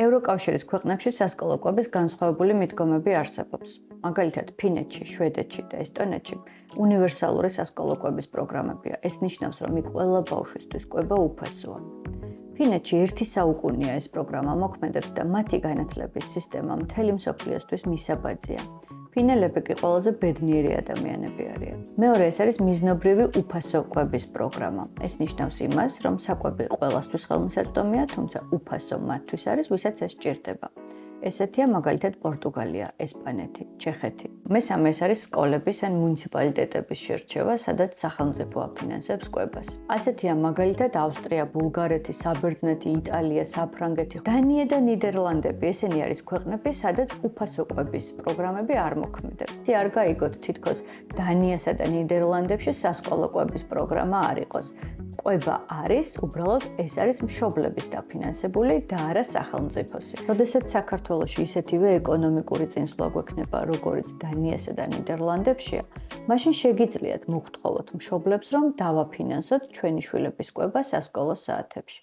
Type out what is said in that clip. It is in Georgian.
ევროკავშირის ქვეყნებში სასკოლო კვების განსხვავებული მიდგომები არსებობს. მაგალითად, ფინეთში, შვედეთში და ესტონეთში უნივერსალური სასკოლო კვების პროგრამებია. ეს ნიშნავს, რომ იქ ყველა ბავშვისთვის კვება უფასოა. ფინეთში 1 საუკუნეა ეს პროგრამა მოქმედებს და მათი განათლების სისტემა მთელი მსოფლიოსთვის მისაბაძია. ფინელები კი ყველაზე ბედნიერი ადამიანები არიან. მეორე ეს არის მიზნობრივი უფასო კვების პროგრამა. ეს ნიშნავს იმას, რომ საკვები ყველასთვის ხელმისაწვდომია, თუმცა უფასო მათთვის არის, ვისაც ეს სჭირდება. ესეთია მაგალითად პორტუგალია, ესპანეთი, ჩეხეთი. მესამე ეს არის სკოლების ან მუნიციპალიტეტების შერჩევა, სადაც სახელმწიფო აფინანსებს კვებას. ასეთია მაგალითად ავსტრია, ბულგარეთი, საბერძნეთი, იტალია, საფრანგეთი, დანია და ნიდერლანდები. ესენი არის ქვეყნები, სადაც უფასო კვების პროგრამები არ მოქმედებს. არ გაიგოთ თითქოს დანიასა და ნიდერლანდებში სასკოლო კვების პროგრამა არ იყოს. კვება არის, უბრალოდ ეს არის მშობლების დაფინანსებული და არა სახელმწიფოსი. როდესაც საქართველოში ისეთივე ეკონომიკური წინსვლა გვექნება, როგორც დანიასა და ნიდერლანდებშია, მაშინ შეგიძლიათ მოგთხოვოთ მშობლებს, რომ დავაფინანსოთ ჩვენი შვილების კვება სასკოლო საათებში.